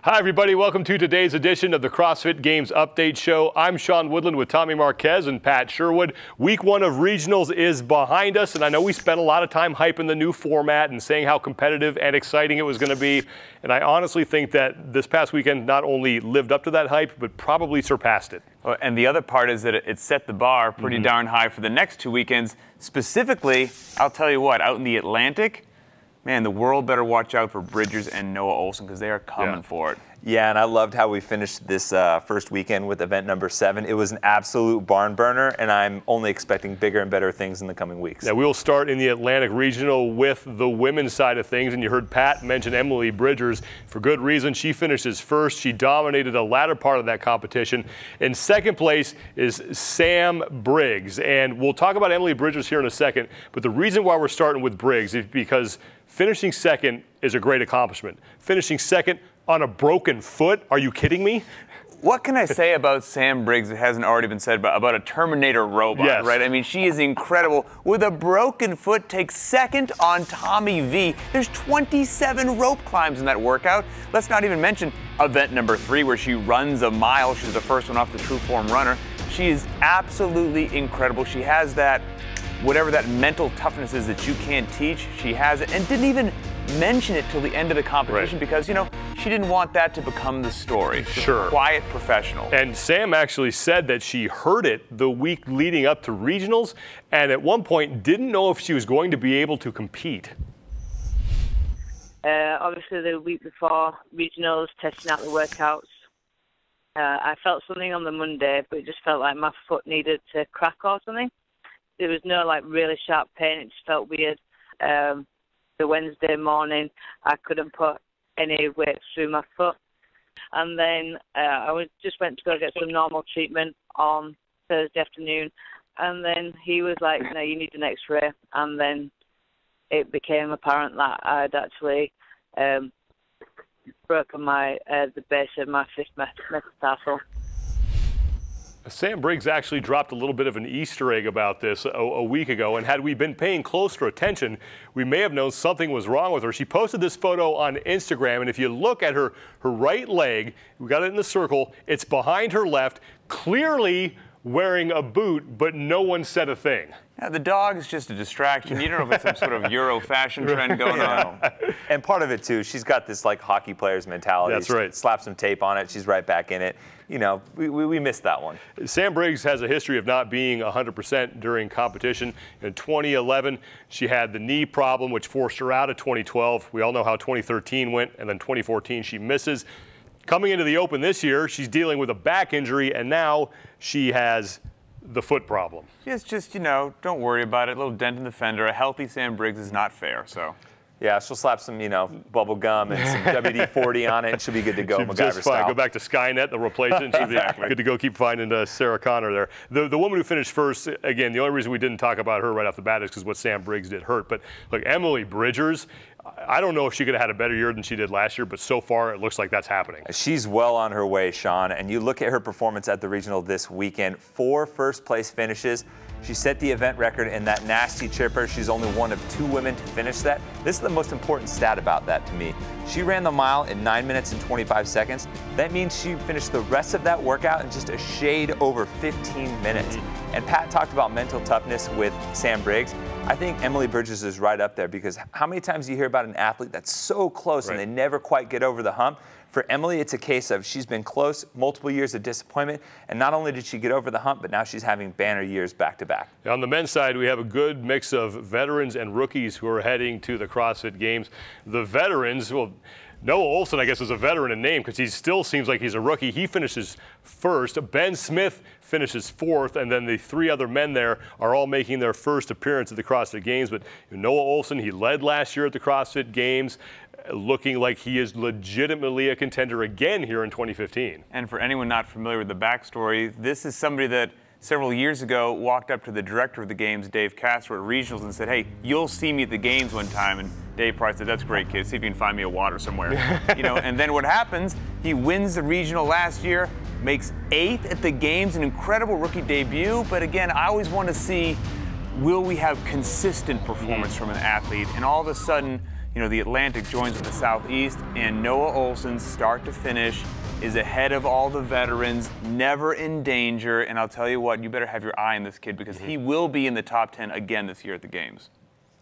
Hi, everybody. Welcome to today's edition of the CrossFit Games Update Show. I'm Sean Woodland with Tommy Marquez and Pat Sherwood. Week 1 of regionals is behind us, and I know we spent a lot of time hyping the new format and saying how competitive and exciting it was going to be. And I honestly think that this past weekend not only lived up to that hype, but probably surpassed it. And the other part is that it set the bar pretty darn high for the next 2 weekends. Specifically, I'll tell you what, out in the Atlantic, man, the world better watch out for Bridgers and Noah Olson because they are coming for it. Yeah, and I loved how we finished this first weekend with event number 7. It was an absolute barn burner, and I'm only expecting bigger and better things in the coming weeks. Yeah, we'll start in the Atlantic Regional with the women's side of things, and you heard Pat mention Emily Bridgers. For good reason, she finishes first. She dominated the latter part of that competition. In second place is Sam Briggs, and we'll talk about Emily Bridgers here in a second, but the reason why we're starting with Briggs is because finishing second is a great accomplishment. Finishing second on a broken foot? Are you kidding me? What can I say about Sam Briggs that hasn't already been said about a Terminator robot, right? I mean, she is incredible. With a broken foot, takes second on Tommy V. There's 27 rope climbs in that workout. Let's not even mention event number 3 where she runs a mile. She's the first one off the True Form runner. She is absolutely incredible. She has that, whatever that mental toughness is that you can't teach, she has it, and didn't even mention it till the end of the competition because, you know, she didn't want that to become the story. She's a quiet professional. And Sam actually said that she heard it the week leading up to regionals, and at one point didn't know if she was going to be able to compete. Obviously, the week before regionals, testing out the workouts, I felt something on the Monday, but it just felt like my foot needed to crack or something. There was no like really sharp pain. It just felt weird. The Wednesday morning, I couldn't put any weight through my foot. And then I just went to go get some normal treatment on Thursday afternoon. And then he was like, no, you need an x-ray. And then it became apparent that I'd actually broken the base of my fifth metatarsal. Sam Briggs actually dropped a little bit of an Easter egg about this a week ago, and had we been paying closer attention, we may have known something was wrong with her. She posted this photo on Instagram, and if you look at her right leg, we got it in the circle, it's behind her left, clearly wearing a boot, but no one said a thing. Yeah, the dog is just a distraction. You don't know if it's some sort of Euro fashion trend going on. And part of it, too, she's got this, like, hockey player's mentality. That's right. Slap some tape on it, she's right back in it. You know, we missed that one. Sam Briggs has a history of not being 100% during competition. In 2011, she had the knee problem, which forced her out of 2012. We all know how 2013 went, and then 2014 she misses. Coming into the Open this year, she's dealing with a back injury, and now she has the foot problem. It's just, you know, don't worry about it. A little dent in the fender. A healthy Sam Briggs is not fair, so. Yeah, she'll slap some, you know, bubble gum and some WD-40 on it, and she'll be good to go, MacGyver just fine. style. Go back to Skynet, they'll replace it, and she'll be good to go. Keep finding Sarah Connor there. The woman who finished first, again, the only reason we didn't talk about her right off the bat is because what Sam Briggs did hurt. But look, Emily Bridgers, I don't know if she could have had a better year than she did last year, but so far it looks like that's happening. She's well on her way, Sean, and you look at her performance at the regional this weekend, 4 first-place finishes. She set the event record in that nasty chipper. She's only one of 2 women to finish that. This is the most important stat about that to me. She ran the mile in 9 minutes and 25 seconds. That means she finished the rest of that workout in just a shade over 15 minutes. And Pat talked about mental toughness with Sam Briggs. I think Emily Bridgers is right up there because how many times do you hear about an athlete that's so close and they never quite get over the hump? For Emily, it's a case of she's been close, multiple years of disappointment, and not only did she get over the hump, but now she's having banner years back to back. On the men's side, we have a good mix of veterans and rookies who are heading to the CrossFit Games. The veterans, well, Noah Olson, I guess, is a veteran in name because he still seems like he's a rookie. He finishes first. Ben Smith finishes 4th, and then the 3 other men there are all making their first appearance at the CrossFit Games. But Noah Olson, he led last year at the CrossFit Games, looking like he is legitimately a contender again here in 2015. And for anyone not familiar with the backstory, this is somebody that several years ago walked up to the director of the games, Dave Castro, at regionals and said, hey, you'll see me at the games one time. And Dave Price said, that's great, kid. See if you can find me a water somewhere. You know, and then what happens, he wins the regional last year, makes 8th at the games, an incredible rookie debut. But again, I always want to see, will we have consistent performance from an athlete? And all of a sudden, you know, the Atlantic joins with the Southeast, and Noah Olsen's start to finish is ahead of all the veterans, never in danger, and I'll tell you what, you better have your eye on this kid because he will be in the top 10 again this year at the Games.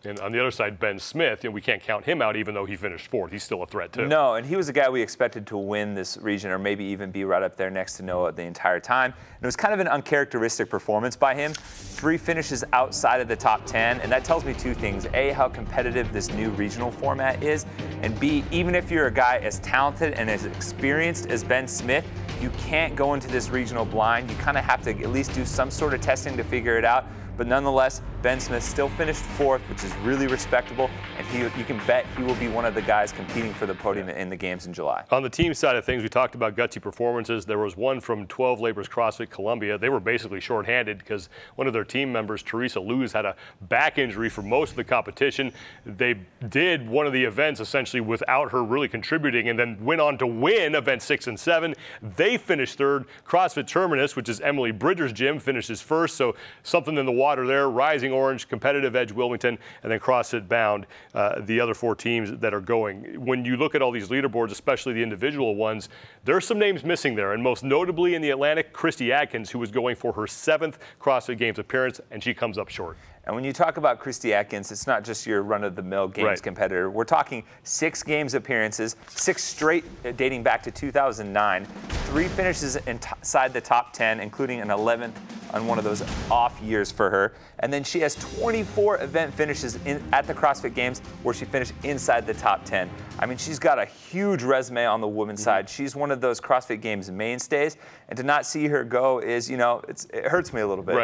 And on the other side, Ben Smith, we can't count him out even though he finished fourth. He's still a threat, too. No, and he was a guy we expected to win this region or maybe even be right up there next to Noah the entire time. And it was kind of an uncharacteristic performance by him. 3 finishes outside of the top 10, and that tells me 2 things. A, how competitive this new regional format is, and B, even if you're a guy as talented and as experienced as Ben Smith, you can't go into this regional blind. You kind of have to at least do some sort of testing to figure it out. But nonetheless, Ben Smith still finished 4th, which is really respectable, and you can bet he will be one of the guys competing for the podium in the Games in July. On the team side of things, we talked about gutsy performances. There was one from 12 Labor's CrossFit Columbia. They were basically shorthanded because one of their team members, Teresa Luz, had a back injury for most of the competition. They did one of the events essentially without her really contributing and then went on to win event 6 and 7. They finished 3rd. CrossFit Terminus, which is Emily Bridger's gym, finishes 1st, so something in the water there. Rising Orange, Competitive Edge Wilmington, and then CrossFit Bound, the other 4 teams that are going. When you look at all these leaderboards, especially the individual ones, there's some names missing there, and most notably in the Atlantic, Christy Atkins, who was going for her 7th CrossFit Games appearance, and she comes up short. And when you talk about Christy Atkins, it's not just your run-of-the-mill Games competitor. We're talking 6 Games appearances, 6 straight dating back to 2009, 3 finishes inside the top 10, including an 11th on one of those off years for her. And then she has 24 event finishes at the CrossFit Games where she finished inside the top 10. I mean, she's got a huge resume on the women's side. She's one of those CrossFit Games mainstays. And to not see her go is, it hurts me a little bit,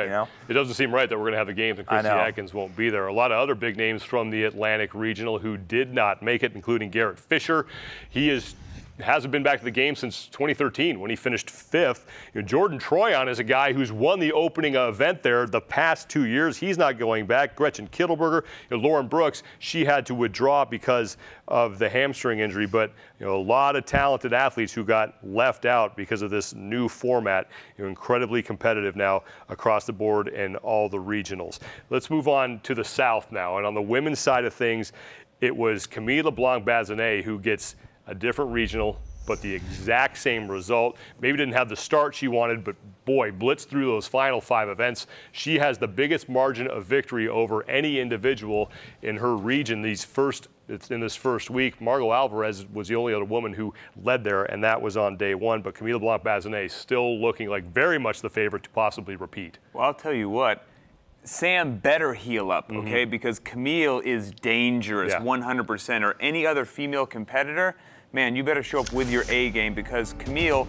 It doesn't seem right that we're going to have the Games and Christy Atkins won't be there. A lot of other big names from the Atlantic Regional who did not make it, including Garrett Fisher. He hasn't been back to the game since 2013 when he finished 5th. Jordan Troyon is a guy who's won the opening event there the past 2 years. He's not going back. Gretchen Kittelberger, Lauren Brooks, she had to withdraw because of the hamstring injury, but a lot of talented athletes who got left out because of this new format. Incredibly competitive now across the board in all the regionals. Let's move on to the South now, and on the women's side of things, it was Camille LeBlanc-Bazinet who gets a different regional, but the exact same result. Maybe didn't have the start she wanted, but boy, blitzed through those final 5 events. She has the biggest margin of victory over any individual in her region in this first week. Margot Alvarez was the only other woman who led there, and that was on day 1. But Camille LeBlanc-Bazinet still looking like very much the favorite to possibly repeat. Well, I'll tell you what. Sam better heal up, okay? Because Camille is dangerous, 100%. Or any other female competitor, man, you better show up with your A game because Camille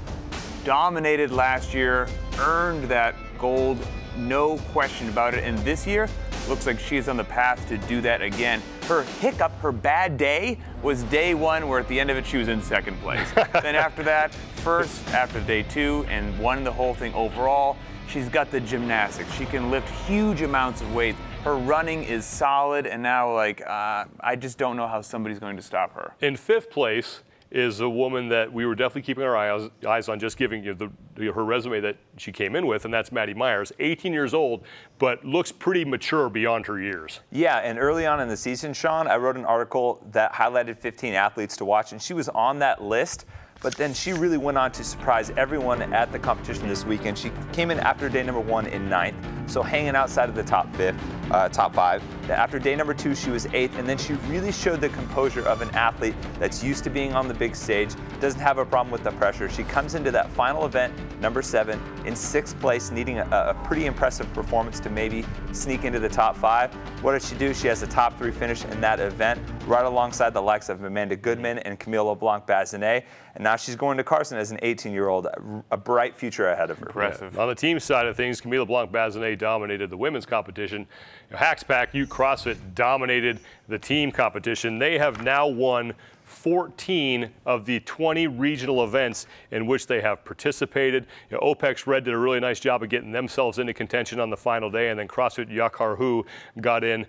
dominated last year, earned that gold, no question about it. And this year, looks like she is on the path to do that again. Her hiccup, her bad day, was day 1, where at the end of it, she was in 2nd place. Then after that, 1st after day 2, and won the whole thing overall. She's got the gymnastics. She can lift huge amounts of weight. Her running is solid, and now, I just don't know how somebody's going to stop her. In 5th place is a woman that we were definitely keeping our eyes on, just giving you her resume that she came in with, and that's Maddie Myers, 18 years old, but looks pretty mature beyond her years. Yeah, and early on in the season, Sean, I wrote an article that highlighted 15 athletes to watch, and she was on that list. But then she really went on to surprise everyone at the competition this weekend. She came in after day number 1 in 9th, so hanging outside of the top 5. After day number 2, she was 8th, and then she really showed the composure of an athlete that's used to being on the big stage, doesn't have a problem with the pressure. She comes into that final event, number 7, in 6th place, needing a pretty impressive performance to maybe sneak into the top 5. What does she do? She has a top 3 finish in that event, right alongside the likes of Amanda Goodman and Camille LeBlanc-Bazinet. And now she's going to Carson as an 18-year-old, a bright future ahead of her. Impressive. Yeah. On the team side of things, Camille LeBlanc-Bazinet dominated the women's competition. Haxpack Ute CrossFit dominated the team competition. They have now won 14 of the 20 regional events in which they have participated. OPEX Red did a really nice job of getting themselves into contention on the final day, and then CrossFit Yakarhu got in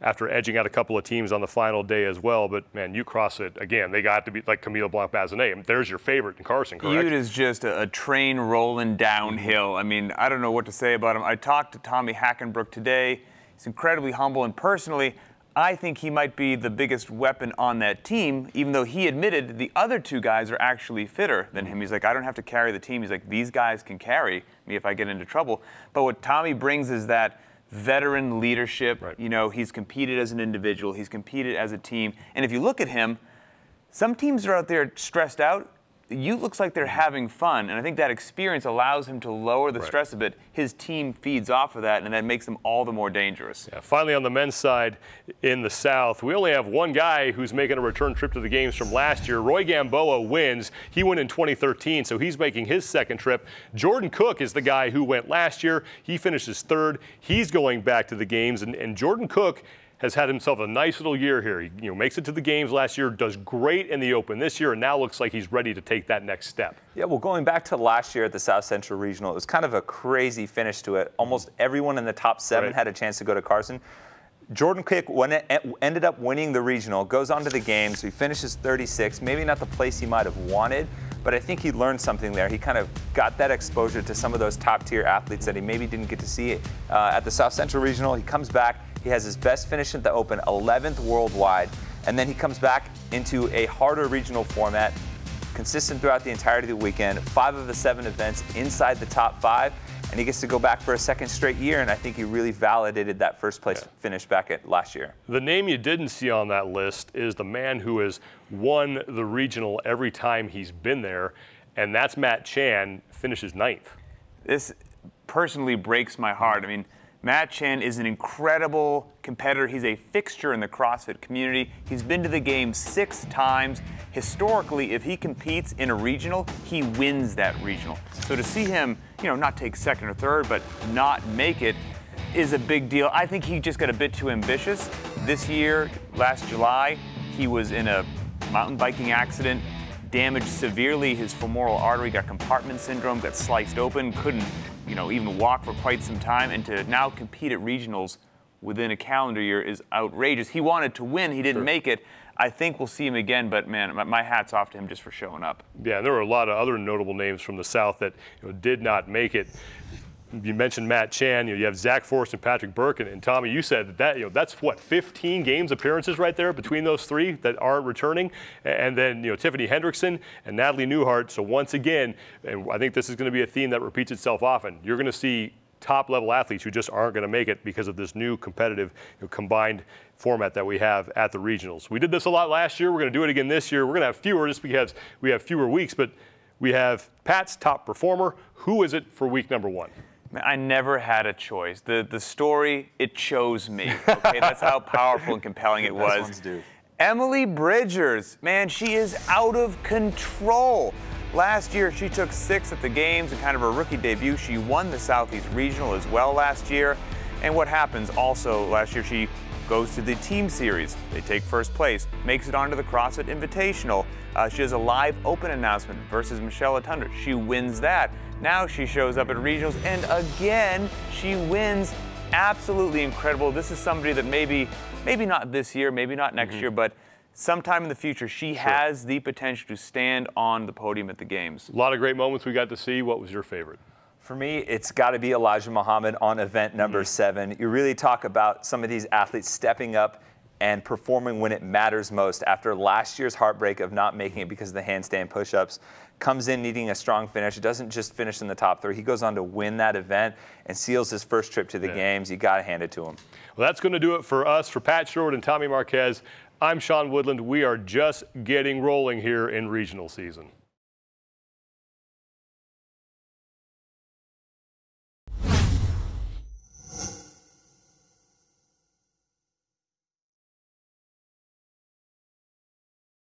after edging out a couple of teams on the final day as well. But, man, Ute CrossFit, again, they got to be like Camille LeBlanc-Bazinet. There's your favorite in Carson, correct? Ute is just a train rolling downhill. I mean, I don't know what to say about him. I talked to Tommy Hackenbrook today. He's incredibly humble, and personally, I think he might be the biggest weapon on that team, even though he admitted the other two guys are actually fitter than him. He's like, I don't have to carry the team. He's like, these guys can carry me if I get into trouble. But what Tommy brings is that veteran leadership. Right. You know, he's competed as an individual. He's competed as a team. And if you look at him, some teams are out there stressed out. You looks like they're having fun, and I think that experience allows him to lower the stress a bit. His team feeds off of that, and that makes them all the more dangerous. Yeah, finally, on the men's side in the South, we only have one guy who's making a return trip to the games from last year. Roy Gamboa wins. He went in 2013, so he's making his second trip. Jordan Cook is the guy who went last year. He finishes third. He's going back to the games, and Jordan Cook has had himself a nice little year here. He makes it to the games last year, does great in the Open this year, and now looks like he's ready to take that next step. Yeah, well, going back to last year at the South Central Regional, it was kind of a crazy finish to it. Almost everyone in the top 7 had a chance to go to Carson. Jordan Cook ended up winning the regional, goes on to the games, he finishes 36, maybe not the place he might have wanted, but I think he learned something there. He kind of got that exposure to some of those top-tier athletes that he maybe didn't get to see at the South Central Regional. He comes back. He has his best finish at the Open, 11th worldwide, and then he comes back into a harder regional format, consistent throughout the entirety of the weekend, 5 of the 7 events inside the top 5, and he gets to go back for a second straight year, and I think he really validated that first place finish back at last year. The name you didn't see on that list is the man who has won the regional every time he's been there, and that's Matt Chan, finishes 9th. This personally breaks my heart. I mean, Matt Chan is an incredible competitor. He's a fixture in the CrossFit community. He's been to the games 6 times. Historically, if he competes in a regional, he wins that regional. So to see him, not take second or third, but not make it is a big deal. I think he just got a bit too ambitious. This year, last July, he was in a mountain biking accident, damaged severely his femoral artery, got compartment syndrome, got sliced open, couldn't even walk for quite some time, and to now compete at regionals within a calendar year is outrageous. He wanted to win, he didn't make it. I think we'll see him again, but man, my hat's off to him just for showing up. Yeah, and there were a lot of other notable names from the South that did not make it. You mentioned Matt Chan. You have Zach Forrest and Patrick Burke, and Tommy, you said that that's what 15 games appearances right there between those 3 that aren't returning, and then Tiffany Hendrickson and Natalie Newhart. So once again, and I think this is going to be a theme that repeats itself often. You're going to see top-level athletes who just aren't going to make it because of this new competitive combined format that we have at the regionals. We did this a lot last year. We're going to do it again this year. We're going to have fewer just because we have fewer weeks, but we have Pat's top performer. Who is it for week number 1? I never had a choice. The story, it chose me. Okay, that's how powerful and compelling it was. Ones do. Emily Bridgers, man, she is out of control. Last year, she took 6th at the games and kind of her rookie debut. She won the Southeast Regional as well last year. And what happens also last year, she goes to the team series. They take first place, makes it onto the CrossFit Invitational. She has a live open announcement versus Michelle Atundra. She wins that. Now she shows up at regionals, and again, she wins. Absolutely incredible. This is somebody that maybe not this year, maybe not next year, but sometime in the future, she has the potential to stand on the podium at the games. A lot of great moments we got to see. What was your favorite? For me, it's got to be Elijah Muhammad on event number 7. You really talk about some of these athletes stepping up and performing when it matters most. After last year's heartbreak of not making it because of the handstand push-ups, comes in needing a strong finish. It doesn't just finish in the top 3. He goes on to win that event and seals his first trip to the games. You got to hand it to him. Well, that's going to do it for us. For Pat Sherwood and Tommy Marquez, I'm Sean Woodland. We are just getting rolling here in regional season.